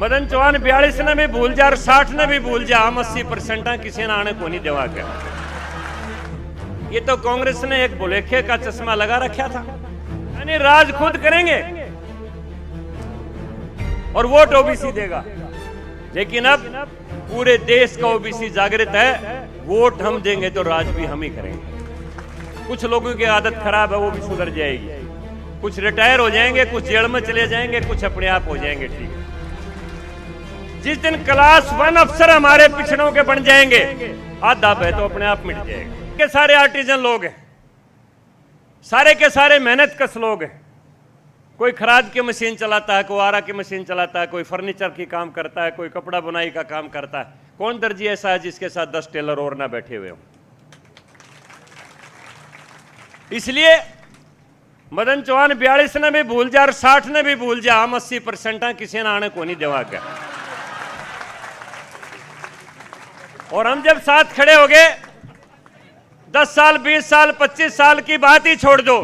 मदन चौहान 42 ने भी भूल जा और 60 ने भी भूल जा, हम 80% किसी ने आने को नहीं देवा कर। ये तो कांग्रेस ने एक भुलेखे का चश्मा लगा रखा था, यानी राज खुद करेंगे और वोट ओबीसी देगा। लेकिन अब पूरे देश का ओबीसी जागृत है, वोट हम देंगे तो राज भी हम ही करेंगे। कुछ लोगों की आदत खराब है, वो भी सुधर जाएगी। कुछ रिटायर हो जाएंगे, कुछ जेल में चले जाएंगे, कुछ अपने आप हो जाएंगे ठीक। जिस दिन क्लास 1 अफसर हमारे पिछड़ों के बन जाएंगे, आधा है तो अपने आप मिट जाएगा। के सारे आर्टिजन लोग हैं, सारे के सारे मेहनत कश लोग हैं। कोई खराद की मशीन चलाता है, कोई आरा की मशीन चलाता है, कोई फर्नीचर की काम करता है, कोई कपड़ा बुनाई का काम करता है। कौन दर्जी ऐसा है जिसके साथ 10 टेलर और ना बैठे हुए हों? इसलिए मदन चौहान 42 ने भी भूल जा और 60 ने भी भूल जा, हम 80% किसी ने आने को नहीं देवा कर। और हम जब साथ खड़े हो गए, 10 साल 20 साल 25 साल की बात ही छोड़ दो,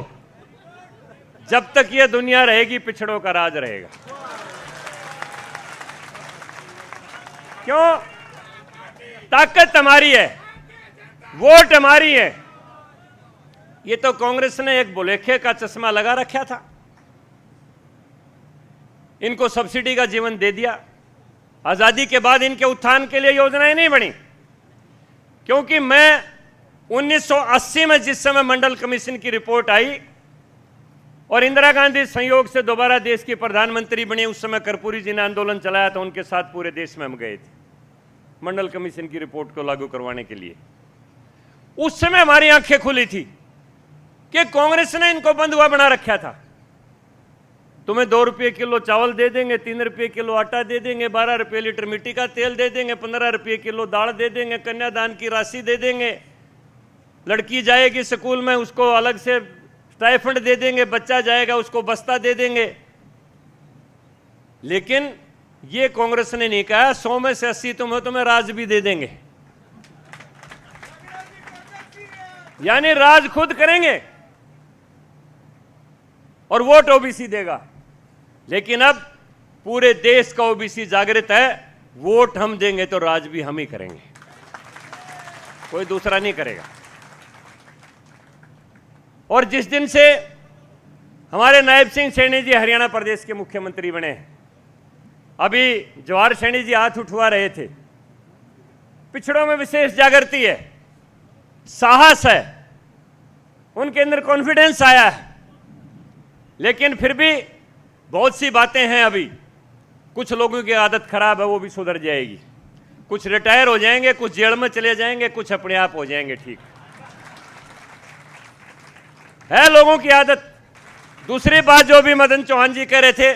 जब तक ये दुनिया रहेगी पिछड़ों का राज रहेगा। क्यों? ताकत हमारी है, वोट हमारी है। ये तो कांग्रेस ने एक भुलेखे का चश्मा लगा रखा था, इनको सब्सिडी का जीवन दे दिया। आजादी के बाद इनके उत्थान के लिए योजनाएं नहीं बनी, क्योंकि मैं 1980 में जिस समय मंडल कमीशन की रिपोर्ट आई और इंदिरा गांधी संयोग से दोबारा देश की प्रधानमंत्री बनी, उस समय कर्पूरी जी ने आंदोलन चलाया था, उनके साथ पूरे देश में हम गए थे मंडल कमीशन की रिपोर्ट को लागू करवाने के लिए। उस समय हमारी आंखें खुली थी कि कांग्रेस ने इनको बंधुआ बना रखा था। तुम्हें 2 रुपये किलो चावल दे देंगे, 3 रुपये किलो आटा दे देंगे, 12 रुपये लीटर मिट्टी का तेल दे देंगे, 15 रुपये किलो दाल दे देंगे, कन्यादान की राशि दे देंगे, लड़की जाएगी स्कूल में उसको अलग से स्टाइफंड दे देंगे, बच्चा जाएगा उसको बस्ता दे देंगे। लेकिन ये कांग्रेस ने नहीं कहा 100 में से 80 तुम्हें राज भी दे देंगे, यानी राज खुद करेंगे और वोट ओबीसी देगा। लेकिन अब पूरे देश का ओबीसी जागृत है, वोट हम देंगे तो राज भी हम ही करेंगे, कोई दूसरा नहीं करेगा। और जिस दिन से हमारे नायब सिंह सैनी जी हरियाणा प्रदेश के मुख्यमंत्री बने, अभी जवाहर सैनी जी हाथ उठवा रहे थे, पिछड़ों में विशेष जागृति है, साहस है, उनके अंदर कॉन्फिडेंस आया है। लेकिन फिर भी बहुत सी बातें हैं, अभी कुछ लोगों की आदत खराब है, वो भी सुधर जाएगी। कुछ रिटायर हो जाएंगे, कुछ जेल में चले जाएंगे, कुछ अपने आप हो जाएंगे ठीक है लोगों की आदत। दूसरी बात जो भी मदन चौहान जी कह रहे थे,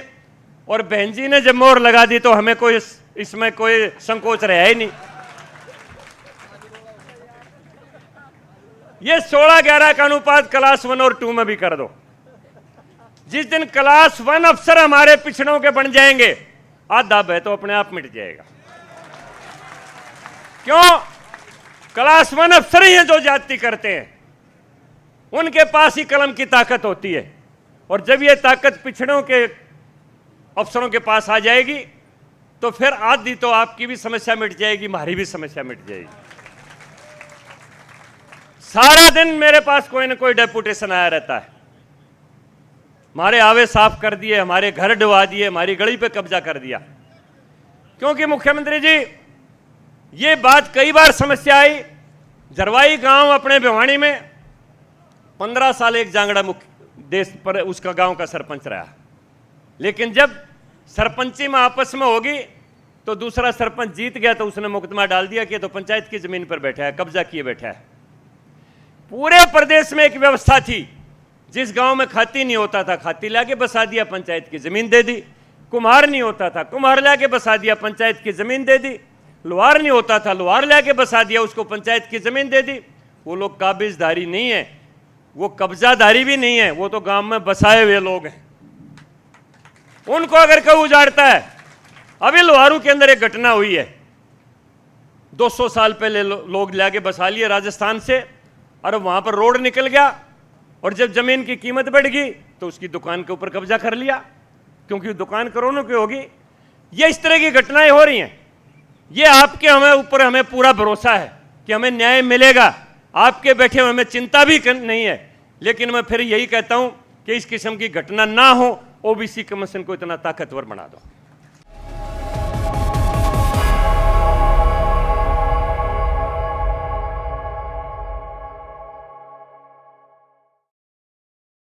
और बहन जी ने जब मोहर लगा दी तो हमें कोई इसमें कोई संकोच रहा ही नहीं। ये 16-11 का अनुपात क्लास 1 और 2 में भी कर दो। जिस दिन क्लास 1 अफसर हमारे पिछड़ों के बन जाएंगे, आधा है तो अपने आप मिट जाएगा। क्यों? क्लास 1 अफसर ही हैं जो जाति करते हैं, उनके पास ही कलम की ताकत होती है। और जब ये ताकत पिछड़ों के अफसरों के पास आ जाएगी तो फिर आधी तो आपकी भी समस्या मिट जाएगी, हमारी भी समस्या मिट जाएगी। सारा दिन मेरे पास कोई ना कोई डेपुटेशन आया रहता है, हमारे आवे साफ कर दिए, हमारे घर डुबा दिए, हमारी गली पे कब्जा कर दिया। क्योंकि मुख्यमंत्री जी, ये बात कई बार समस्या आई। जरवाई गांव अपने भिवानी में 15 साल एक जांगड़ा मुख्य देश पर उसका गांव का सरपंच रहा, लेकिन जब सरपंची में आपस में होगी तो दूसरा सरपंच जीत गया तो उसने मुकदमा डाल दिया कि तो पंचायत की जमीन पर बैठा है, कब्जा किए बैठा है। पूरे प्रदेश में एक व्यवस्था थी, जिस गांव में खाती नहीं होता था खाती लाके बसा दिया, पंचायत की जमीन दे दी। कुम्हार नहीं होता था, कुम्हार लाके बसा दिया, पंचायत की जमीन दे दी। लोहार नहीं होता था, लोहार लाके बसा दिया, उसको पंचायत की जमीन दे दी। वो लोग काबिजधारी नहीं है, वो कब्जाधारी भी नहीं है, वो तो गांव में बसाए हुए लोग हैं। उनको अगर कोई उजाड़ता है, अभी लोहारू के अंदर एक घटना हुई है, 200 साल पहले लोग लाके बसा लिए राजस्थान से, और वहां पर रोड निकल गया और जब जमीन की कीमत बढ़ गई तो उसकी दुकान के ऊपर कब्जा कर लिया, क्योंकि दुकान करोड़ों की होगी। ये इस तरह की घटनाएं हो रही हैं। ये आपके हमें ऊपर हमें पूरा भरोसा है कि हमें न्याय मिलेगा, आपके बैठे हुए हमें चिंता भी नहीं है। लेकिन मैं फिर यही कहता हूं कि इस किस्म की घटना ना हो, ओबीसी कमीशन को इतना ताकतवर बना दो।